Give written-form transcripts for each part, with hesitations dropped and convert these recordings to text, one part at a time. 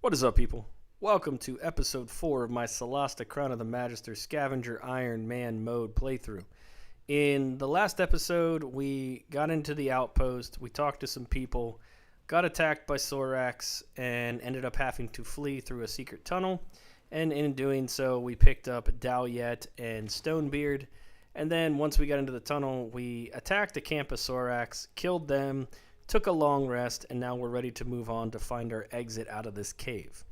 What is up, people? Welcome to episode 4 of my Solasta Crown of the Magister Scavenger Ironman mode playthrough. In the last episode, we got into the outpost, we talked to some people, got attacked by Soraks, and ended up having to flee through a secret tunnel. And in doing so, we picked up Dalyet and Stonebeard. And then once we got into the tunnel, we attacked a camp of Soraks, killed them, took a long rest, and now we're ready to move on to find our exit out of this cave.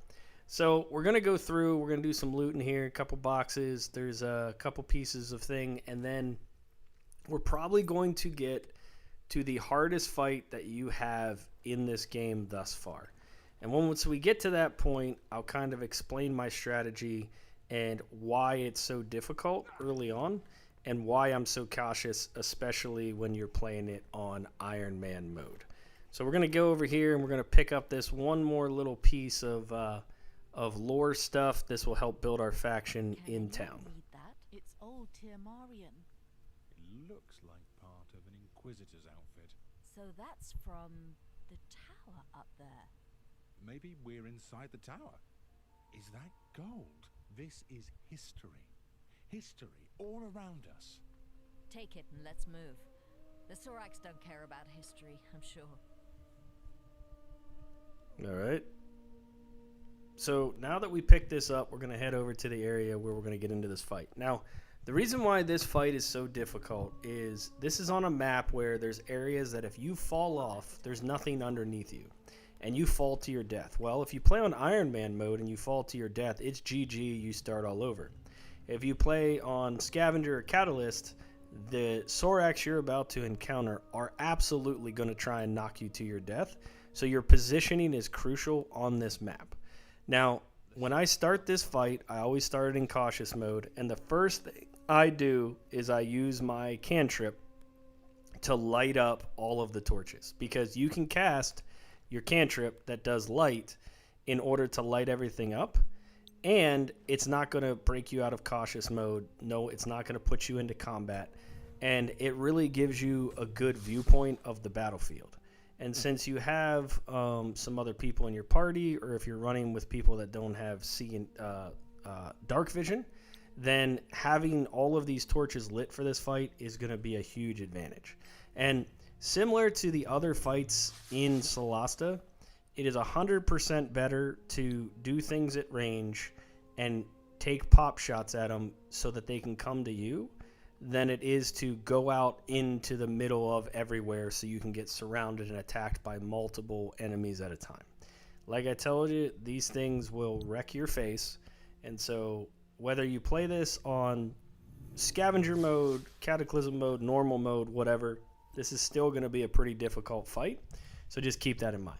So we're going to go through, we're going to do some looting here, a couple boxes, there's a couple pieces of thing, and then we're probably going to get to the hardest fight that you have in this game thus far. And once we get to that point, I'll kind of explain my strategy and why it's so difficult early on, and why I'm so cautious, especially when you're playing it on Ironman mode. So we're going to go over here and we're going to pick up this one more little piece of lore stuff. This will help build our faction in town. Read that? It's old Tirmarian. It looks like part of an Inquisitor's outfit. So that's from the tower up there. Maybe we're inside the tower. Is that gold? This is history. History all around us. Take it and let's move. The Soraks don't care about history, I'm sure. All right. So now that we picked this up, we're going to head over to the area where we're going to get into this fight. Now, the reason why this fight is so difficult is this is on a map where there's areas that if you fall off, there's nothing underneath you, and you fall to your death. Well, if you play on Ironman mode and you fall to your death, it's GG, you start all over. If you play on Scavenger or Catalyst, the Soraks you're about to encounter are absolutely going to try and knock you to your death. So your positioning is crucial on this map. Now, when I start this fight, I always start in cautious mode, and the first thing I do is I use my cantrip to light up all of the torches, because you can cast your cantrip that does light in order to light everything up, and it's not going to break you out of cautious mode. No, it's not going to put you into combat, and it really gives you a good viewpoint of the battlefield. And since you have some other people in your party, or if you're running with people that don't have dark vision, then having all of these torches lit for this fight is going to be a huge advantage. And similar to the other fights in Solasta, it is 100% better to do things at range and take pop shots at them so that they can come to you, than it is to go out into the middle of everywhere so you can get surrounded and attacked by multiple enemies at a time. Like I told you, these things will wreck your face, and so whether you play this on Scavenger mode, Cataclysm mode, normal mode, whatever, this is still going to be a pretty difficult fight, so just keep that in mind.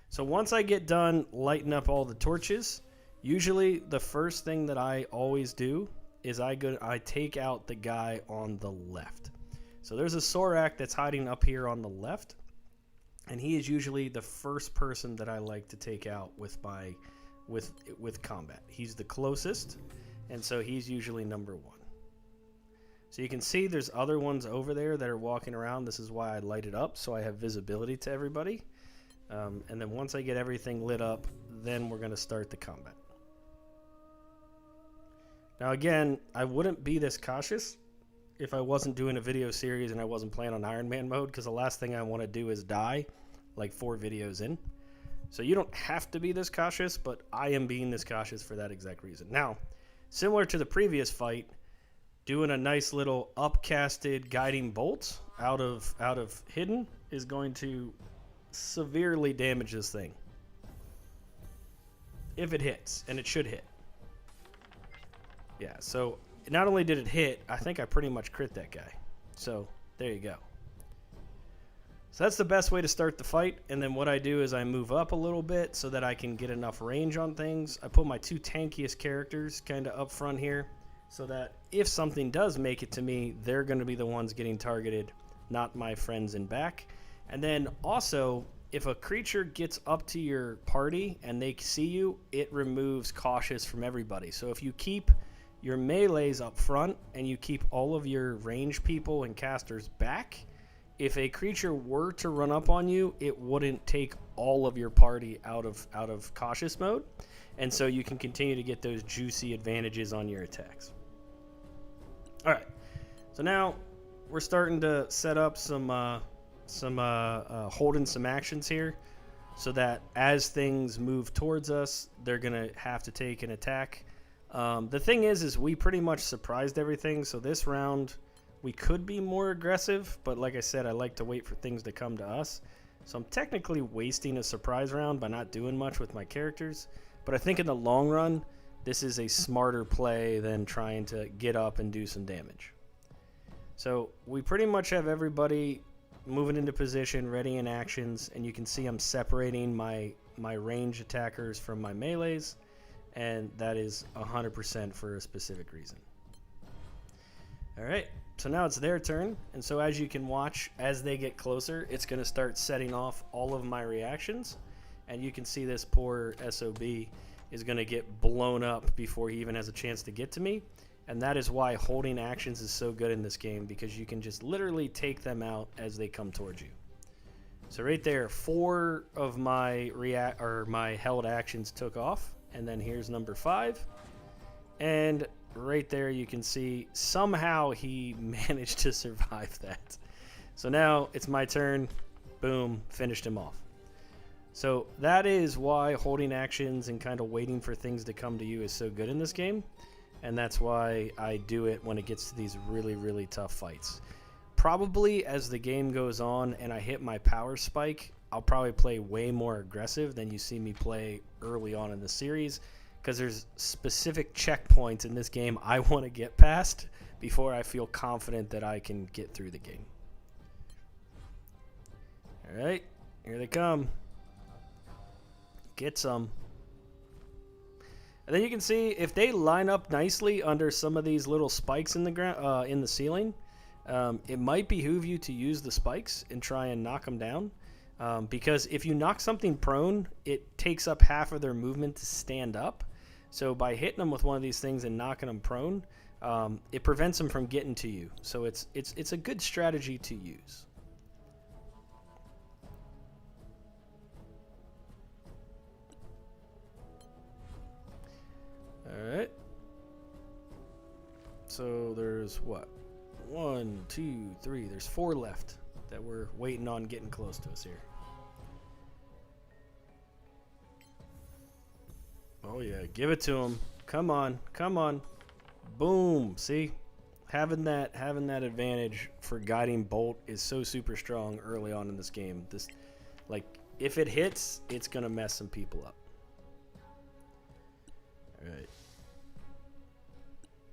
So once I get done lighting up all the torches, usually the first thing that I always do is I take out the guy on the left. So there's a Sorak that's hiding up here on the left, and he is usually the first person that I like to take out with combat. He's the closest, and so he's usually number 1. So you can see there's other ones over there that are walking around. This is why I light it up, so I have visibility to everybody. And then once I get everything lit up, then we're going to start the combat. Now again, I wouldn't be this cautious if I wasn't doing a video series and I wasn't playing on Ironman mode, because the last thing I want to do is die like 4 videos in. So you don't have to be this cautious, but I am being this cautious for that exact reason. Now, similar to the previous fight, doing a nice little upcasted guiding bolt out of hidden is going to severely damage this thing. If it hits, and it should hit. Yeah, so not only did it hit, I think I pretty much crit that guy. So there you go. So that's the best way to start the fight. And then what I do is I move up a little bit so that I can get enough range on things. I put my 2 tankiest characters kind of up front here, so that if something does make it to me, they're going to be the ones getting targeted, not my friends in back. And then also, if a creature gets up to your party and they see you, it removes cautious from everybody. So if you keep your melees up front and you keep all of your range people and casters back, if a creature were to run up on you, it wouldn't take all of your party out of cautious mode, and so you can continue to get those juicy advantages on your attacks. All right, so now we're starting to set up some holding some actions here, so that as things move towards us, they're gonna have to take an attack. The thing is we pretty much surprised everything, so this round we could be more aggressive, but like I said, I like to wait for things to come to us. So I'm technically wasting a surprise round by not doing much with my characters, but I think in the long run, this is a smarter play than trying to get up and do some damage. So we pretty much have everybody moving into position, ready in actions, and you can see I'm separating my range attackers from my melees, and that is 100% for a specific reason. All right, so now it's their turn, and so as you can watch, as they get closer, it's going to start setting off all of my reactions, and you can see this poor SOB is going to get blown up before he even has a chance to get to me, and that is why holding actions is so good in this game, because you can just literally take them out as they come towards you. So right there, 4 of my held actions took off, and then here's number 5, and right there you can see somehow he managed to survive that. So now it's my turn. Boom, finished him off. So that is why holding actions and kind of waiting for things to come to you is so good in this game, and that's why I do it when it gets to these really, really tough fights. Probably as the game goes on and I hit my power spike, I'll probably play way more aggressive than you see me play early on in the series, because there's specific checkpoints in this game I want to get past before I feel confident that I can get through the game. All right, here they come. Get some. And then you can see if they line up nicely under some of these little spikes in the ground, in the ceiling, it might behoove you to use the spikes and try and knock them down. Because if you knock something prone, it takes up half of their movement to stand up. So by hitting them with one of these things and knocking them prone, it prevents them from getting to you. So it's a good strategy to use. All right. So there's what? 1, 2, 3. There's 4 left that we're waiting on getting close to us here. Oh yeah, give it to him. Come on, come on. Boom. See? Having that advantage for guiding bolt is so super strong early on in this game. This, like, if it hits, it's gonna mess some people up. All right.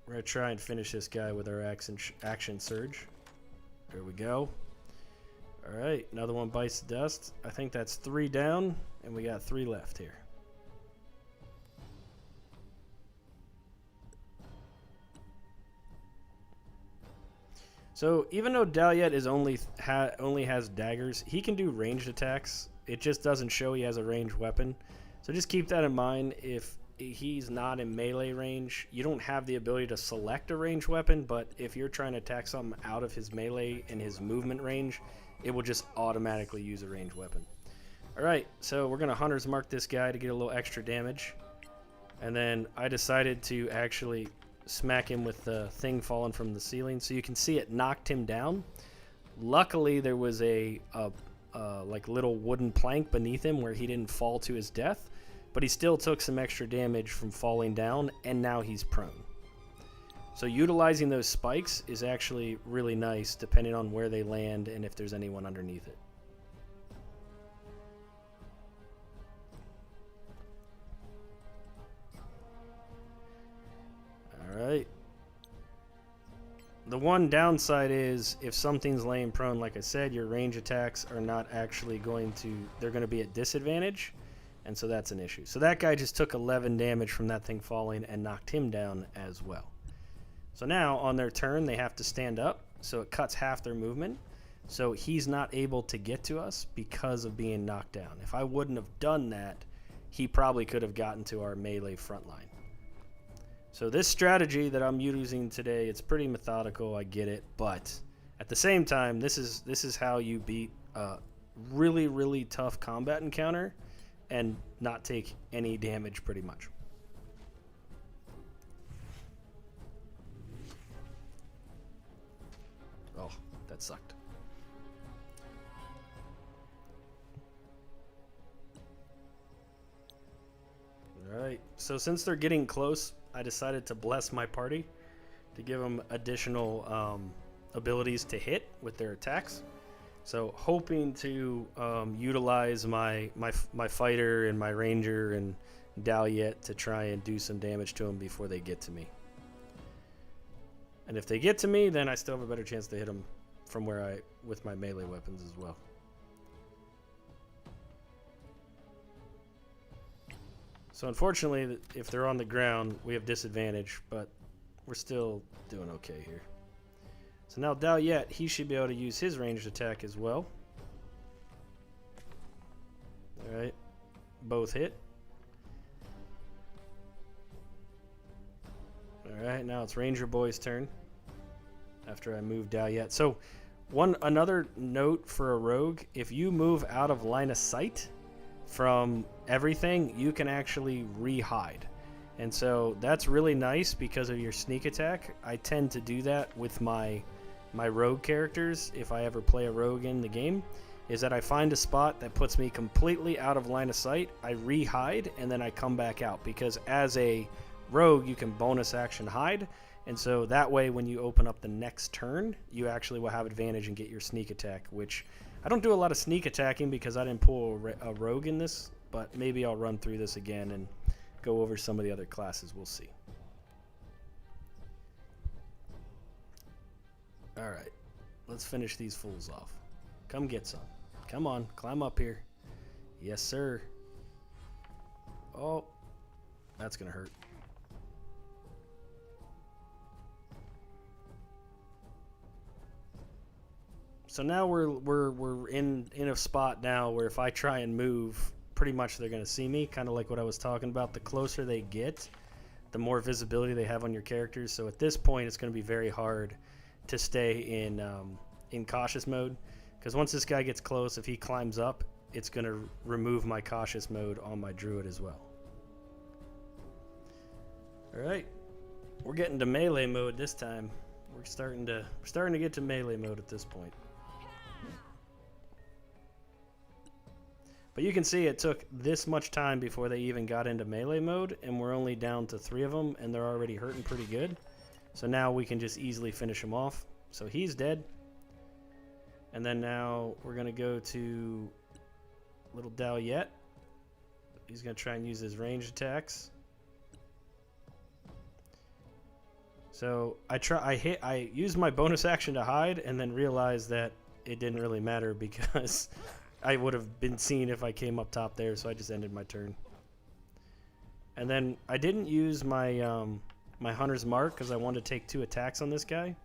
We're gonna try and finish this guy with our action surge. There we go. All right, another one bites the dust. I think that's 3 down, and we got 3 left here. So even though Dalyet is only has daggers, he can do ranged attacks. It just doesn't show he has a ranged weapon. So just keep that in mind. If he's not in melee range, you don't have the ability to select a ranged weapon, but if you're trying to attack something out of his melee and his movement range, it will just automatically use a ranged weapon. Alright, so we're going to Hunter's Mark this guy to get a little extra damage. And then I decided to actually smack him with the thing falling from the ceiling. So you can see it knocked him down. Luckily, there was a like little wooden plank beneath him where he didn't fall to his death. But he still took some extra damage from falling down, and now he's prone. So utilizing those spikes is actually really nice, depending on where they land and if there's anyone underneath it. Alright. The one downside is, if something's laying prone, like I said, your range attacks are not actually going to, they're going to be at disadvantage. And so that's an issue. So that guy just took 11 damage from that thing falling and knocked him down as well. So now on their turn, they have to stand up. So it cuts half their movement. So he's not able to get to us because of being knocked down. If I wouldn't have done that, he probably could have gotten to our melee front line. So this strategy that I'm using today, it's pretty methodical, I get it. But At the same time, this is how you beat a really, really tough combat encounter and not take any damage pretty much. Oh, that sucked. Alright, so since they're getting close, I decided to bless my party to give them additional abilities to hit with their attacks. So hoping to utilize my fighter and my ranger and Daliet to try and do some damage to them before they get to me. And if they get to me, then I still have a better chance to hit them from where with my melee weapons as well. So unfortunately, if they're on the ground, we have disadvantage, but we're still doing okay here. So now Daliet, he should be able to use his ranged attack as well. Alright, both hit. Alright, now it's Ranger Boy's turn after I move Daliet. So another note for a rogue, if you move out of line of sight from everything, you can actually re-hide. And so that's really nice because of your sneak attack. I tend to do that with my rogue characters if I ever play a rogue in the game, is that I find a spot that puts me completely out of line of sight, I re-hide, and then I come back out, because as a rogue you can bonus action hide, and so that way when you open up the next turn you actually will have advantage and get your sneak attack, which I don't do a lot of sneak attacking because I didn't pull a rogue in this, but maybe I'll run through this again and go over some of the other classes. We'll see. Alright, let's finish these fools off. Come get some. Come on, climb up here. Yes, sir. Oh, that's gonna hurt. So now we're in a spot now where if I try and move, pretty much they're gonna see me, kind of like what I was talking about. The closer they get, the more visibility they have on your characters. So at this point, it's gonna be very hard to stay in cautious mode, because once this guy gets close, if he climbs up, it's gonna remove my cautious mode on my druid as well. All right, we're getting to melee mode this time. We're starting to get to melee mode at this point. But you can see it took this much time before they even got into melee mode, and we're only down to 3 of them, and they're already hurting pretty good. So now we can just easily finish him off. So he's dead. And then now we're going to go to little Daliet. He's going to try and use his ranged attacks. So I used my bonus action to hide and then realized that it didn't really matter because I would have been seen if I came up top there, so I just ended my turn. And then I didn't use my my Hunter's Mark because I wanted to take 2 attacks on this guy.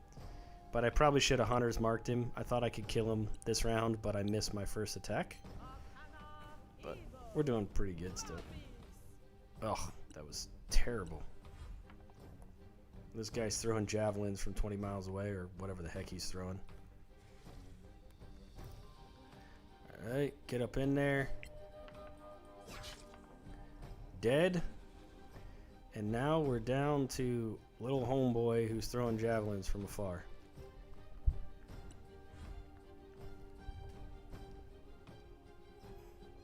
But I probably should have Hunter's Marked him. I thought I could kill him this round, but I missed my first attack. But we're doing pretty good still. Oh, that was terrible. This guy's throwing javelins from 20 miles away or whatever the heck he's throwing. Alright, get up in there. Dead. And now we're down to little homeboy who's throwing javelins from afar.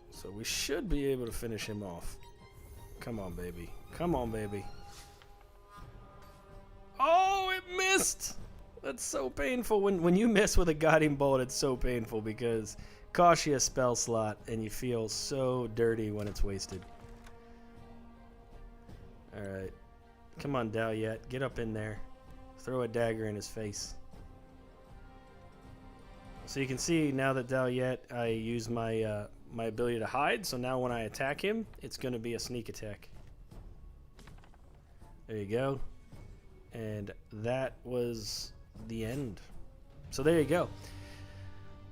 So we should be able to finish him off. Come on, baby. Come on, baby. Oh, it missed! That's so painful. When you miss with a guiding bolt, it's so painful because it costs you a spell slot and you feel so dirty when it's wasted. Alright. Come on, Daliet. Get up in there. Throw a dagger in his face. So you can see now that Daliet, I use my my ability to hide. So now when I attack him, it's going to be a sneak attack. There you go. And that was the end. So there you go.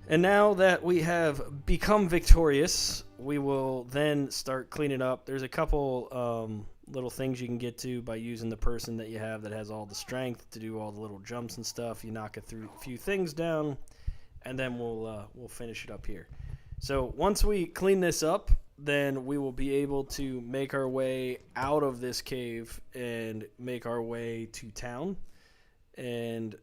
And now that we have become victorious, we will then start cleaning up. There's a couple little things you can get to by using the person that you have that has all the strength to do all the little jumps and stuff. You knock a few things down, and then we'll finish it up here. So once we clean this up, then we will be able to make our way out of this cave and make our way to town. And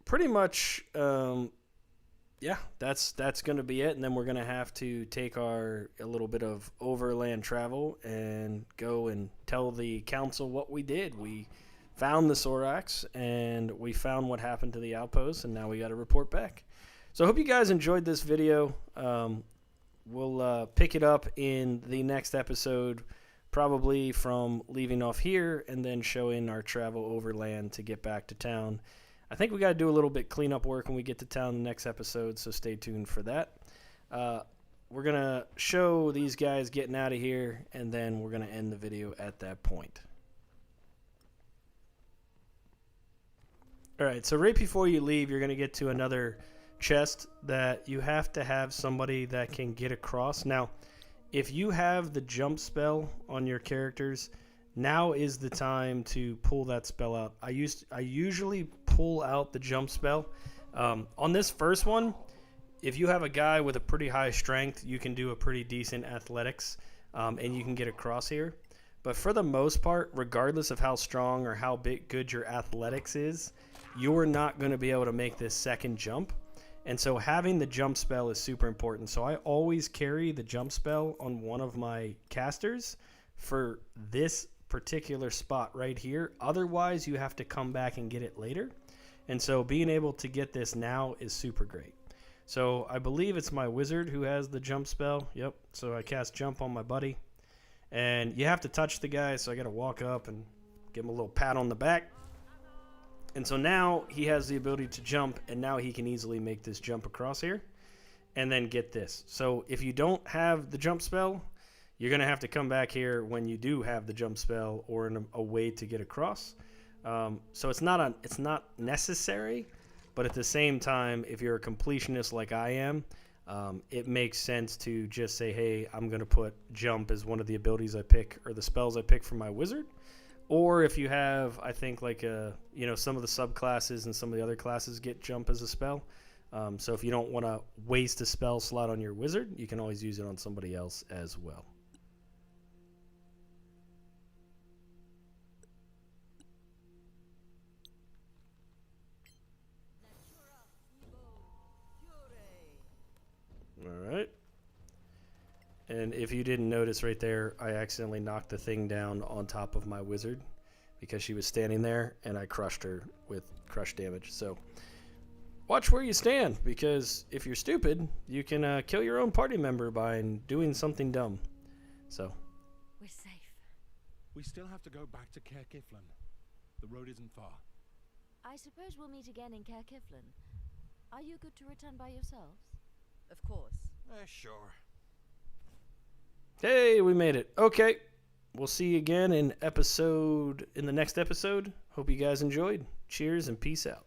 pretty much, yeah, that's going to be it. And then we're going to have to take a little bit of overland travel and go and tell the council what we did. We found the Soraks, and we found what happened to the outpost, and now we got to report back. So I hope you guys enjoyed this video. We'll pick it up in the next episode, probably from leaving off here and then showing our travel overland to get back to town. I think we got to do a little bit cleanup work when we get to town in the next episode, so stay tuned for that. We're going to show these guys getting out of here, and then we're going to end the video at that point. All right, so right before you leave, you're going to get to another chest that you have to have somebody that can get across. Now, if you have the jump spell on your characters, now is the time to pull that spell out. I usually pull out the jump spell. On this first one, if you have a guy with a pretty high strength, you can do a pretty decent athletics, and you can get across here. But for the most part, regardless of how strong or how good your athletics is, you're not going to be able to make this second jump. And so having the jump spell is super important. So I always carry the jump spell on one of my casters for this particular spot right here. Otherwise, you have to come back and get it later. And so being able to get this now is super great. So I believe it's my wizard who has the jump spell. Yep. So I cast jump on my buddy. And you have to touch the guy, so I got to walk up and give him a little pat on the back. And so now he has the ability to jump, and now he can easily make this jump across here and then get this. So if you don't have the jump spell, you're going to have to come back here when you do have the jump spell or in a way to get across. So it's not necessary, but at the same time, if you're a completionist like I am, it makes sense to just say, hey, I'm going to put jump as one of the abilities I pick or the spells I pick for my wizard. Or if you have, I think, like, some of the subclasses and some of the other classes get jump as a spell. So if you don't want to waste a spell slot on your wizard, you can always use it on somebody else as well. All right. And if you didn't notice right there, I accidentally knocked the thing down on top of my wizard because she was standing there, and I crushed her with crush damage. So watch where you stand, because if you're stupid, you can kill your own party member by doing something dumb. So We're safe. We still have to go back to Caer Kiflin. The road isn't far. I suppose we'll meet again in Caer Kiflin. Are you good to return by yourselves? Of course. Sure. hey, we made it. Okay, we'll see you again in the next episode. Hope you guys enjoyed. Cheers and peace out.